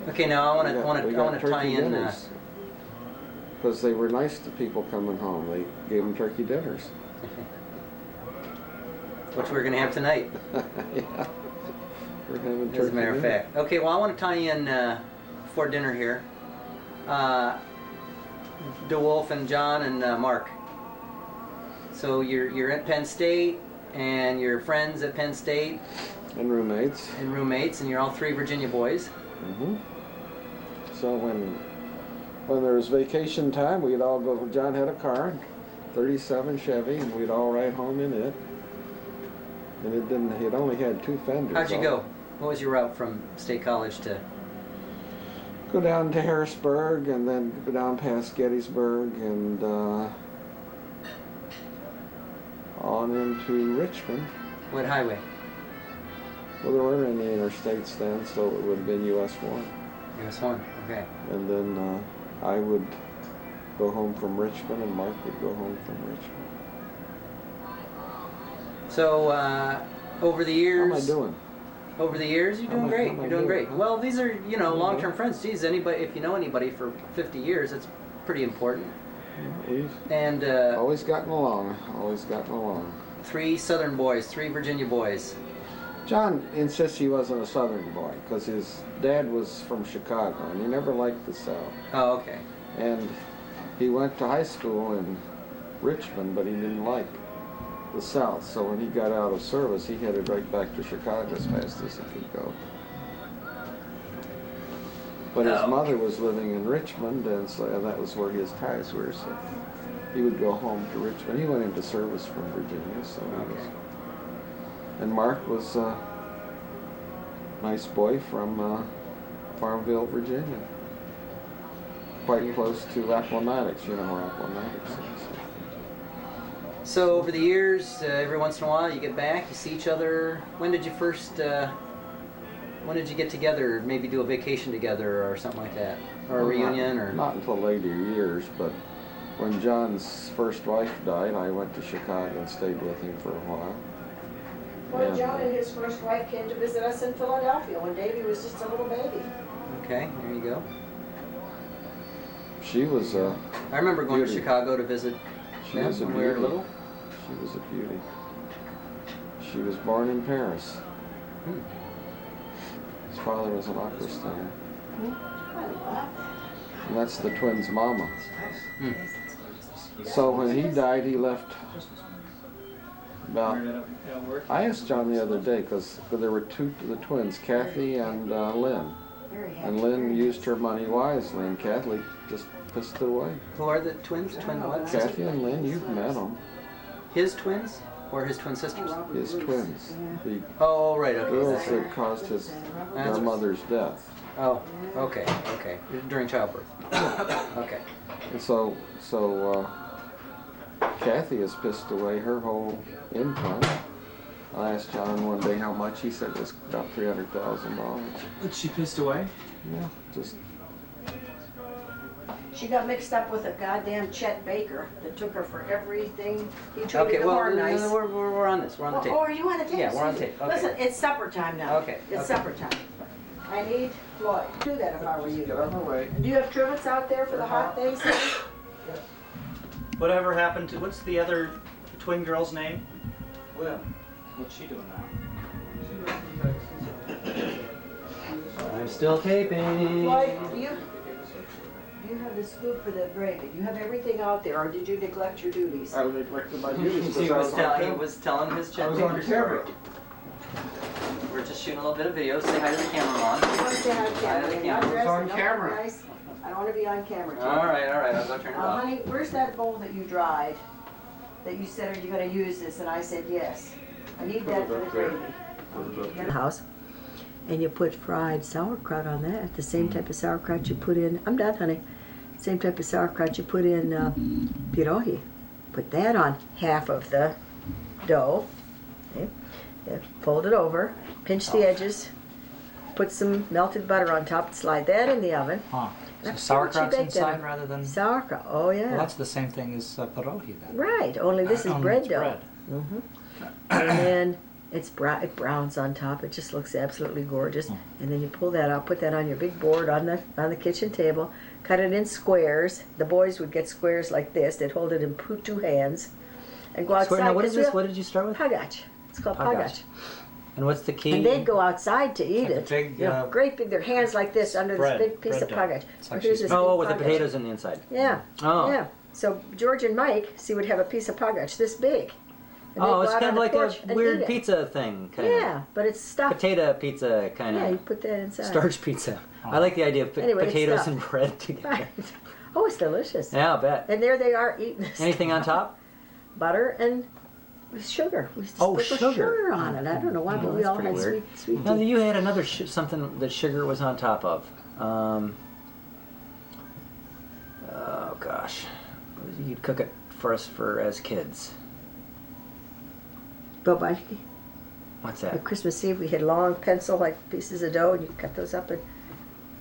Okay, now I want to tie in. Because they were nice to people coming home. They gave them turkey dinners. Which we're going to have tonight. Yeah. We're having turkey As a matter of dinner. fact. Okay, well I want to tie in before dinner here. DeWolf and John and Mark. So you're at Penn State, and you're friends at Penn State. And roommates. And you're all three Virginia boys. hmm So when there was vacation time, we'd all go. John had a car, 37 Chevy, and we'd all ride home in it. And it only had 2 fenders. How'd you go? What was your route from State College to? Go down to Harrisburg, and then go down past Gettysburg, and on into Richmond. What highway? Well, there weren't any interstates then, so it would have been US 1. US 1, okay. And then I would go home from Richmond, and Mark would go home from Richmond. So, over the years... How am I doing? Over the years, you're doing great. You're doing great. Huh? Well, these are, long-term friends. Geez, anybody, if you know anybody for 50 years, that's pretty important. We've And always gotten along. 3 Southern boys, 3 Virginia boys. John insists he wasn't a Southern boy because his dad was from Chicago, and he never liked the South. Oh, okay. And he went to high school in Richmond, but he didn't like the South. So when he got out of service, he headed right back to Chicago as fast as he could go. But his mother was living in Richmond, and that was where his ties were. So he would go home to Richmond. He went into service from Virginia, so he was. And Mark was a nice boy from Farmville, Virginia. Quite close to Appomattox, you know where Appomattox is. So over the years, every once in a while, you get back, you see each other. When did you get together? Maybe do a vacation together or something like that? Or a reunion? Not until later years, but when John's first wife died, I went to Chicago and stayed with him for a while. Well, John and his first wife came to visit us in Philadelphia when Davy was just a little baby. Okay, there you go. She was a I remember going to beauty. Chicago to visit She them was a when we were beauty. little. She was a beauty. She was born in Paris. Hmm. His father was an opera singer. I love that. And that's the twins' mama. Hmm. So when he died, he left about... I asked John the other day, because there were the twins, Kathy and Lynn. Very happy. And Lynn used her money wisely, and Kathy just pissed it away. Who are the twins? Twin what? Kathy and Lynn, you've met them. His twins? Or his twin sisters? His twins. The Oh, right, okay. girls that caused their mother's death. Oh, okay. During childbirth. Okay. And so Kathy has pissed away her whole income. I asked John one day how much. He said it was about $300,000. But she pissed away? Yeah, just She got mixed up with a goddamn Chet Baker that took her for everything. He treated Okay, the well, horn nice. we're on this. We're on the tape. Oh, are you on the tape? Yeah, we're on tape. Okay. Listen, it's supper time now. Okay, It's okay. supper time. I need Floyd. Do that if I were you. Get on my way. Do you have trivets out there for the hot things? Whatever happened to, what's the other twin girl's name? Well, What's she doing now? I'm still taping. Floyd, do you have the scoop for the gravy? Do you have everything out there, or did you neglect your duties? I neglected my duties He because was telling his I chick. was on camera. We're just shooting a little bit of video. Say hi to the cameraman. I want to say hi to Hi to camera. the You're camera. not It's dressed, on you don't camera. look nice. I don't want to be on camera, Jim. All right. I'll go turn it off. Honey, where's that bowl that you dried? That you said, are you going to use this? And I said, yes. I need that for the gravy. Okay, the house. And you put fried sauerkraut on that. The same type of sauerkraut you put in, I'm done, honey. Same type of sauerkraut you put in pierogi. Put that on half of the dough. Okay. Yeah, fold it over, pinch the edges, put some melted butter on top, slide that in the oven. Huh. So That's sauerkraut's what you baked inside in. rather than... Sauerkraut, oh yeah. Well, that's the same thing as pierogi then. Right, only this is Only bread it's dough. bread. hmm And then it browns on top. It just looks absolutely gorgeous. And then you pull that out, put that on your big board on the kitchen table, cut it in squares. The boys would get squares like this. They'd hold it in two hands and go outside. Square, now what is 'cause this? we'll- What did you start with? Pagach. It's called Pagach. pagach. And what's the key? And they'd go outside to eat like a it. big, You know, great big, their hands like this under bread- this big piece bread of dough. pagach. It's So like here's she's- this Oh, big with the pagach. potatoes on the inside. Yeah. Oh. Yeah. So George and Mike, see, would have a piece of pagach this big. And they'd Oh, go it's out kind on of the like porch a and weird eat it. pizza thing, kind of. Yeah, but it's stuffed. Potato pizza, kind Yeah, of. you put that inside. Starch pizza. I like the idea of Anyway, it's potatoes stuffed. and bread together. Right. Oh, it's delicious. Yeah, I'll bet. And there they are eating this. Anything on top? Butter and with sugar. We Oh, sprinkle sugar. on it. I don't know why, but Oh, we that's all pretty had weird. sweet Now, tea. you had another something that sugar was on top of. Oh gosh, you'd cook it for us as kids. Bobaski. What's At that? Christmas Eve, we had long pencil-like pieces of dough, and you cut those up and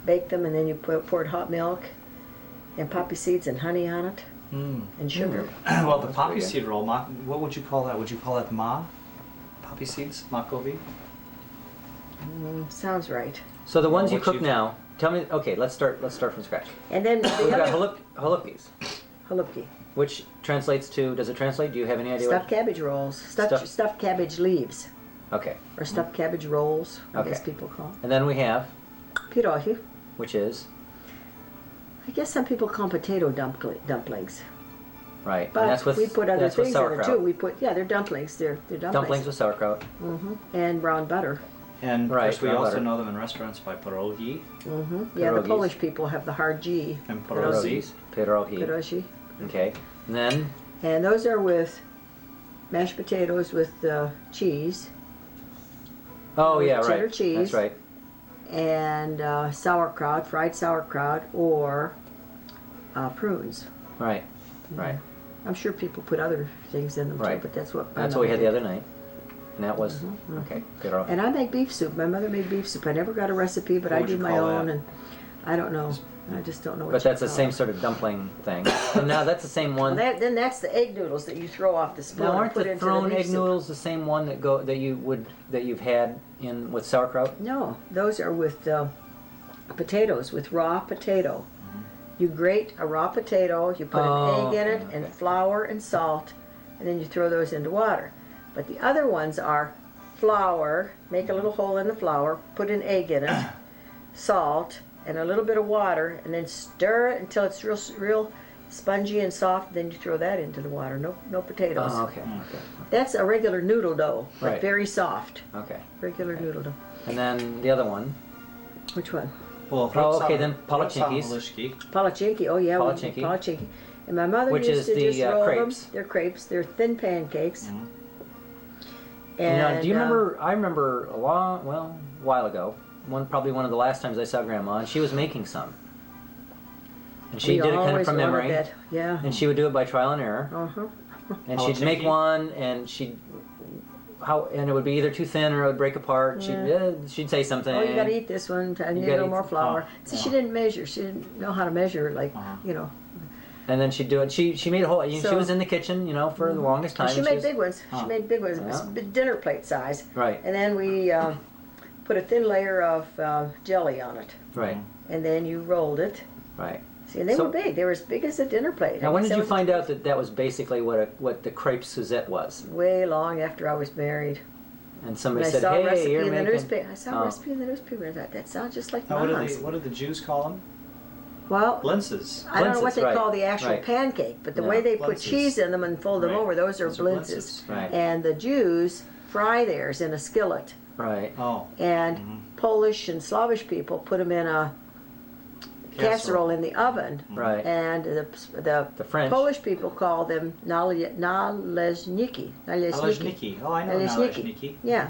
bake them, and then you poured hot milk and poppy seeds and honey on it Mm. and sugar. Well, the poppy pretty good. seed roll, what would you call that? Would you call that ma? Poppy seeds? Makovi? Sounds right. So the ones you What cook you- now. Tell me. Okay, let's start from scratch. And then We've the got other halupkis, halupki, which translates to. Does it translate? Do you have any idea? stuffed cabbage rolls, stuffed cabbage leaves, Okay, or stuffed cabbage rolls, I guess Okay. people call and then we have, it. Pierogi. which is I guess some people call them potato dumplings. right, But and that's with we put other that's with things in sauerkraut. it too. We put, they're dumplings. They're dumplings. Dumplings with sauerkraut. And brown butter. And of Right, course, we brown also butter. know them in restaurants by pierogi Yeah, the Pierogies. Polish people have the hard G. and Pierogies. pierogi. Pierogi. Pierogi. Okay, and then And those are with mashed potatoes with cheese oh yeah, cheddar right. cheese. That's right. and sauerkraut, fried sauerkraut, or prunes. Right. Right. I'm sure people put other things in them Right. too, but that's what my That's what we mother had the did. other night, and that was okay. Pierogi. And I make beef soup. My mother made beef soup. I never got a recipe, but What I would do you my call own, that? and I don't know. I just don't know what But you that's the call same it. sort of dumpling thing. And now that's the same Well, one. then that's the egg noodles that you throw off the spoon Now and aren't put the into thrown the beef egg soup. noodles the same one that you've had in with sauerkraut? No, those are with potatoes, with raw potato. You grate a raw potato, you put an egg in it, and flour and salt, and then you throw those into water. But the other ones are flour, make a little hole in the flour, put an egg in it, salt, and a little bit of water, and then stir it until it's real spongy and soft. Then you throw that into the water. No potatoes. Oh, okay. Okay. That's a regular noodle dough, but Right. very soft. Okay. Regular noodle dough. And then the other one. Which one? Well, Oh, okay, then palachinkis. Palachinki. Oh yeah, Palachinki. palachinki. And my mother Which used is to the, just roll crepes. them. They're crepes. They're thin pancakes. And And do you remember? I remember a while ago. Probably one of the last times I saw Grandma, and she was making some. And she we did it kind of always from wanted memory. that. Yeah. And she would do it by trial and error. And she'd make Palachinki? one, and and it would be either too thin or it would break apart. Yeah. She'd say something. Oh, you got to eat this one. I need a gotta little eat- more flour. oh, See, yeah. she didn't measure. She didn't know how to measure, like you know. And then she'd do it. She made a whole. She So- was in the kitchen, for the longest time. And she and made was- big ones. She made big ones, Yeah. dinner plate size. Right. And then we put a thin layer of jelly on it, Right. and then you rolled it. Right. See, and they So- were big. They were as big as a dinner plate. Now, I when guess did that you was find out that that was basically what the crepe Suzette was? way long after I was married. And And somebody I said, saw a "Hey, recipe you're in the making." newspaper. I saw a Oh. recipe in the newspaper. I thought that sounds just like Now, Mom's. what do the Jews call them? Well, Blintzes. I don't know what Blintzes, they right, call the actual right. pancake, but the No. way they put Blintzes. cheese in them and fold them Right. over, those are Those are blintzes. blintzes. Right. And the Jews fry theirs in a skillet. Right. Oh. And Mhm. Polish and Slavish people put them in a casserole in the oven. Right. And the French. Polish people call them naleśniki. Naleśniki. Oh, I know naleśniki. Yeah.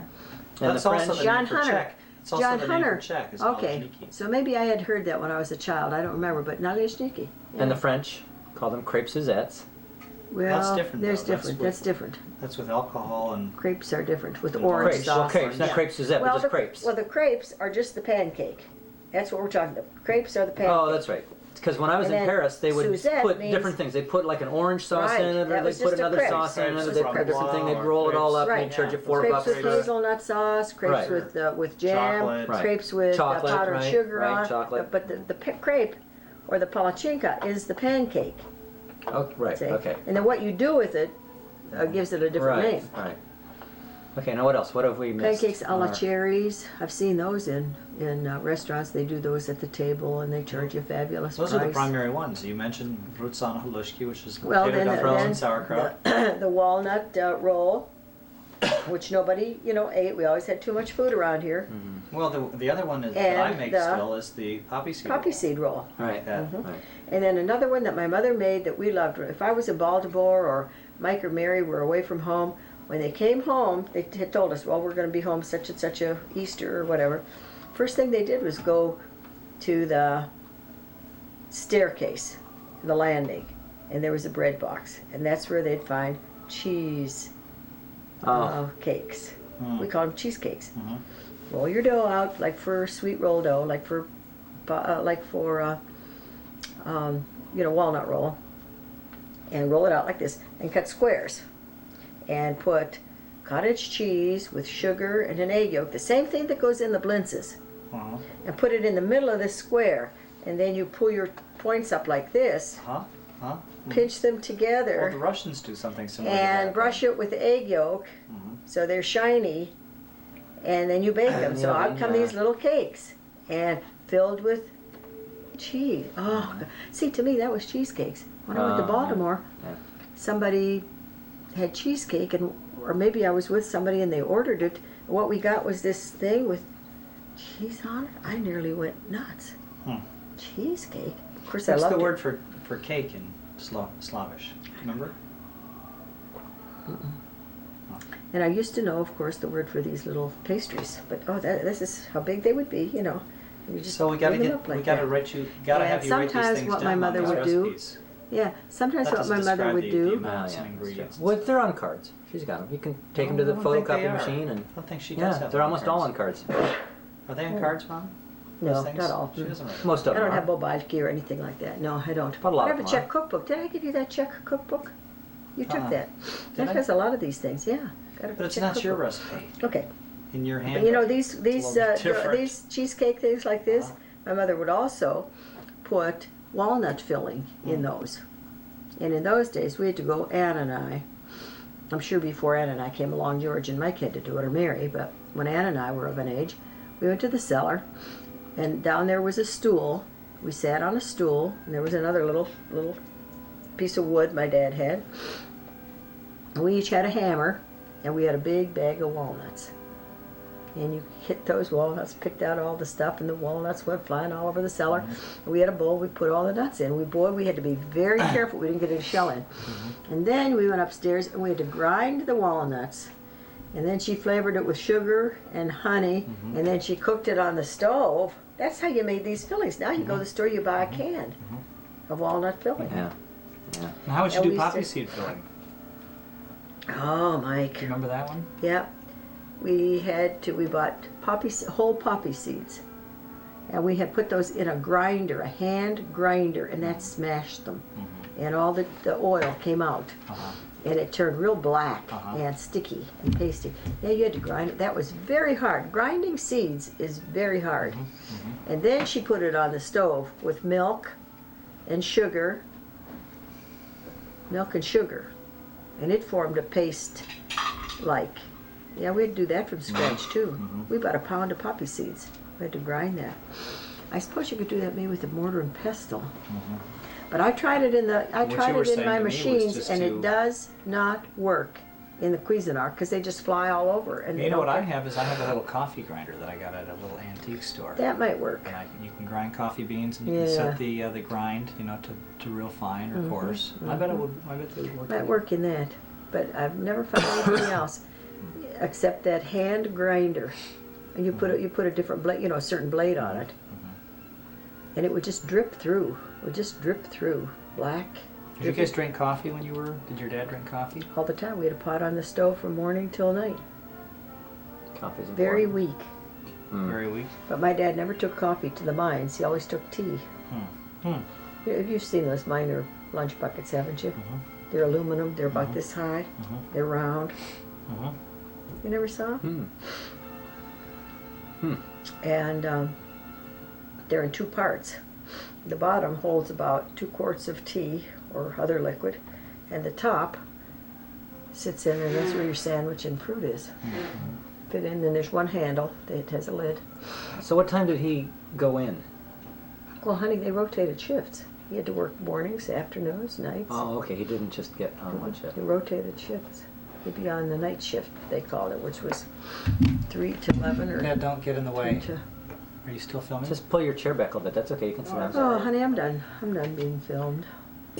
And That's the also French. the John name for Hunter. Czech. It's also John the name Hunter. for Czech. Is Okay. naleśniki. So maybe I had heard that when I was a child. I don't remember, but naleśniki. And the French call them crepe Suzettes. Well, That's different, There's though. That's different. with- That's different. That's with alcohol and Crepes are different with And orange Crepes. sauce. Well, crepes, not Yeah. crepe Suzette, but just the, crepes. Well, the crepes are just the pancake. That's what we're talking about. Crepes are the pancake. Oh, that's right. Because when I was And in then Paris, they would Suzette put means- different things. They put like an orange sauce Right, in it, or that they was put just a another crepe. sauce in it, or Crepes they with put a different thing. They'd or roll it all up Right. and they'd charge you Yeah. $4 Crepes with for it. hazelnut sauce, crepes Right. with jam, Chocolate. Right. crepes with Chocolate, powdered right, sugar right, on. chocolate. But the crepe or the palachinka is the pancake. Oh, right. See? Okay. And then what you do with it gives it a different Right. name. Right. Okay. Now what else? What have we missed? Pancakes a la on our- cherries. I've seen those in restaurants. They do those at the table and they charge you a fabulous those price. are the primary ones. You mentioned Brutzana Halushki, which is Well, potato then, dumplings then and sauerkraut. the walnut roll, which nobody ate. We always had too much food around here. Well, the other one is, that I And make the still is the poppy seed. Poppy roll. seed roll. Right. Yeah. Mhm. Right. And then another one that my mother made that we loved. If I was in Baltimore or Mike or Mary were away from home, when they came home, they had told us, well, we're going to be home such and such a Easter or whatever. First thing they did was go to the staircase, the landing, and there was a bread box. And that's where they'd find cheese Oh. cakes. Mm. We call them cheesecakes. Mhm. Roll your dough out like for sweet roll dough, like for walnut roll, and roll it out like this, and cut squares, and put cottage cheese with sugar and an egg yolk, the same thing that goes in the blintzes, Uh-huh. and put it in the middle of this square, and then you pull your points up like this, Huh? Huh? pinch them Well, together, the Russians do something similar to and that. brush it with egg yolk, Mhm. so they're shiny, and then you bake them. So Yeah, out come yeah. these little cakes, and filled with cheese. Oh, see, to me that was cheesecakes. When I went to Oh, Baltimore, yeah. somebody had cheesecake, or maybe I was with somebody and they ordered it. What we got was this thing with cheese on it. I nearly went nuts. Hmm. Cheesecake. Of course, That's I loved the it. word for cake in Slavish. Remember? And I used to know, of course, the word for these little pastries. But this is how big they would be, You just So we gotta bring them get, up like we gotta that. write you, gotta And have you write these sometimes things what my down mother on these would do- recipes. Yeah, sometimes That what my doesn't mother describe would the do. amounts Yeah, and that's ingredients. Well, they're on cards. She's got them. You can take them to the I don't think they photocopy are. machine, and I don't think she does yeah, have they're them almost all on cards. cards. Are they on cards, Mom? No, Those things? not all. She doesn't write them. Most I of them don't have are. Bobajki or anything like that. No, I don't. But a lot I of have a them Czech cookbook. Did I give you that Czech cookbook? You took Uh-uh. that. Did That I? has a lot of these things. Yeah. Got a But it's Czech not your cookbook. recipe. Okay. In your hand. But you know these a little bit different. these cheesecake things like this. Uh-huh. My mother would also put walnut filling in those. And in those days, we had to go. Ann and I. I'm sure before Ann and I came along, George and Mike had to do it, or Mary. But when Ann and I were of an age, we went to the cellar, and down there was a stool. We sat on a stool, and there was another little piece of wood my dad had. And we each had a hammer, and we had a big bag of walnuts. And you hit those walnuts, picked out all the stuff, and the walnuts went flying all over the cellar. And we had a bowl, we put all the nuts in. We had to be very careful we didn't get a shell in. And then we went upstairs and we had to grind the walnuts. And then she flavored it with sugar and honey, and then she cooked it on the stove. That's how you made these fillings. Now you go to the store, you buy a can of walnut filling. Yeah. And how would you And do we poppy used to- seed filling? Oh, Do Mike. you remember that one? Yeah. We bought whole poppy seeds. And we had put those in a grinder, a hand grinder, and that smashed them. And all the oil came out. Uh-huh. and it turned real black Uh-huh. and sticky and pasty. Yeah, you had to grind it. That was very hard. Grinding seeds is very hard. And then she put it on the stove with milk and sugar, and it formed a paste like. Yeah, we had to do that from scratch too. We bought a pound of poppy seeds. We had to grind that. I suppose you could do that maybe with a mortar and pestle. But I tried it in What you were my saying to me was machines, just and to- it does not work in the Cuisinart because they just fly all over. And You know what I have is I have a little coffee grinder that I got at a little antique store. That might work. And you can grind coffee beans, and you can set the grind, to real fine or coarse. I bet it would. I bet they would work. Might work in that, but I've never found anything else except that hand grinder. And you put a different blade, a certain blade on it, and it would just drip through. It would just drip through black. Did you guys drink coffee when you were? Did your dad drink coffee? All the time. We had a pot on the stove from morning till night. Coffee's important. Very weak. Very weak. But my dad never took coffee to the mines. He always took tea. You've seen those miner lunch buckets, haven't you? They're aluminum. They're about this high. They're round. You never saw them? And they're in two parts. The bottom holds about 2 quarts of tea or other liquid, and the top sits in, and that's where your sandwich and fruit is. Fit in, and there's one handle that has a lid. So what time did he go in? Well, honey, they rotated shifts. He had to work mornings, afternoons, nights. Oh, okay. He didn't just get on one shift. He rotated shifts. He'd be on the night shift, they called it, which was 3 to 11 or Dad, don't get in the 3 way. to... Are you still filming? Just pull your chair back a little bit. That's okay. You can sit down. Oh, honey, I'm done. I'm done being filmed.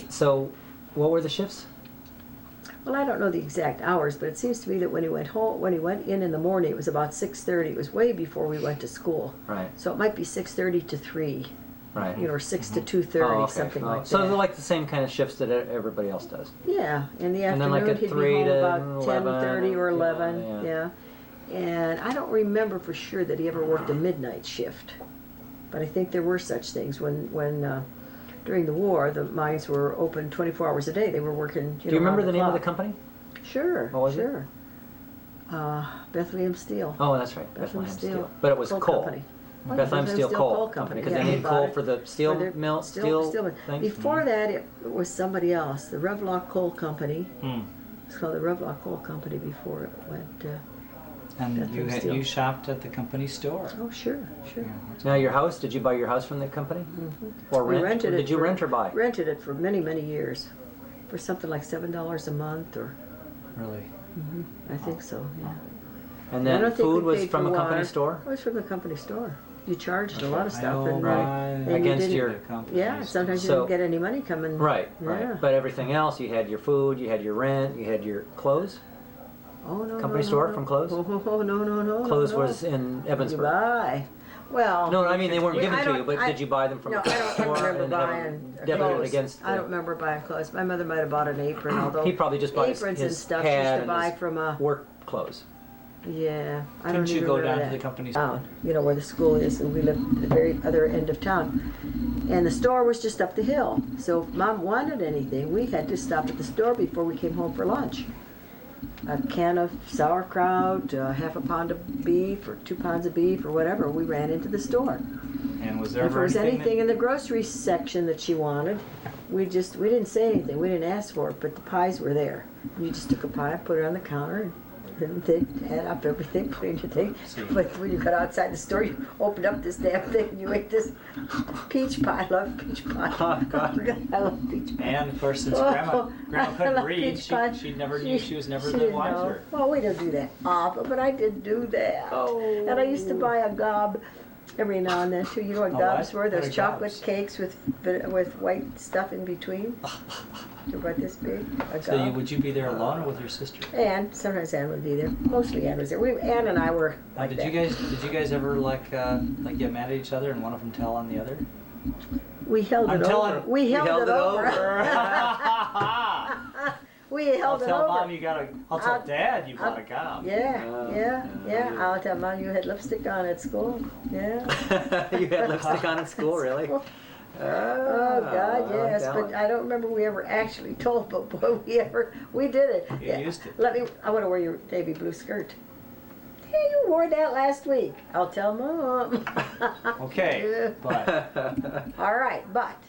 So, what were the shifts? Well, I don't know the exact hours, but it seems to me that when he went in the morning, it was about 6:30. It was way before we went to school. Right. So it might be 6:30 to 3, Right. or 6 to 2:30, Oh, okay. something like So that. they're like the same kind of shifts that everybody else does. Yeah, in the And then afternoon like at he'd 3 be home to about 11, 10:30 or 11. yeah. Yeah. And I don't remember for sure that he ever worked a midnight shift, but I think there were such things when during the war the mines were open 24 hours a day. They were working. Do you remember round the name of the clock. company? Sure. What was it? sure. Bethlehem Steel. Oh, that's right. Bethlehem Bethlehem Steel. Steel. But it was coal. Company. Bethlehem Steel Coal Company. Because Yeah, they he need bought coal it for the steel for their mill, steel thing. Before that, it was somebody else. The Revlock Coal Company. Hmm. It's called the Revlock Coal Company before it went. And Bethlehem Steel. you shopped at the company store. Oh, sure. Now your house, did you buy your house from the company? Or We rent? rented Or it did you for- rent or buy? Rented it for many, many years, for something like $7 a month, or Really? I think so. Yeah. And I then don't think food we was paid from for a company water. store? It was from the company store. You charged a lot of stuff, Oh, and right. and you Against didn't- your- Yeah, sometimes you So- didn't get any money coming. Right, Yeah. right. But everything else, you had your food, you had your rent, you had your clothes. Oh no. Company no, store no. from Clothes? Oh no. Clothes no. was in You Evansburg. buy. Well. No, I mean they weren't I given to don't- you, but did you buy them from No, a I don't store remember and have buying them debited clothes. against? I don't remember buying clothes. My mother might have bought an apron, although He probably just bought his aprons and stuff she pad used to and buy his from a. work clothes. Yeah, I don't Couldn't you even go remember down to that. the company Town, store? where the school is, and we lived at the very other end of town. And the store was just up the hill. So if Mom wanted anything, we had to stop at the store before we came home for lunch. A can of sauerkraut, half a pound of beef, or 2 pounds of beef, or whatever. We ran into the store. And was there If there ever was anything that, in the grocery section that she wanted, we didn't say anything. We didn't ask for it, but the pies were there. You just took a pie, put it on the counter, and add up everything, put it in your thing. But when you got outside the store, you opened up this damn thing and you ate this peach pie. I love peach pie. Oh, God. I love peach pie. And of course, since Oh, Grandma I couldn't love read, peach pie. she never knew. She was never she the didn't know. wiser. Well, we don't do that often, but I did do that. Oh. And I used to buy a gob every now and then too. You know what A gobs what? were? What Those are chocolate gobs? cakes with white stuff in between. They're about this big. A So gob. would you be there alone or with your sister? And sometimes Ann would be there. Mostly Ann was there. Ann and I were Now, like did that. you guys ever like get mad at each other and one of them tell on the other? We held I'm it telling- over. We held it over. I'll We held it tell over. Mom I'll tell I'll- Dad you bought a gob. Yeah. I'll tell Mom you had lipstick on at school. Yeah. You had lipstick on at school, really? Oh God, I like yes, that but one. I don't remember we ever actually told, but boy, we did it. You used it. I want to wear your navy blue skirt. Hey, you wore that last week. I'll tell Mom. Okay, but All right, but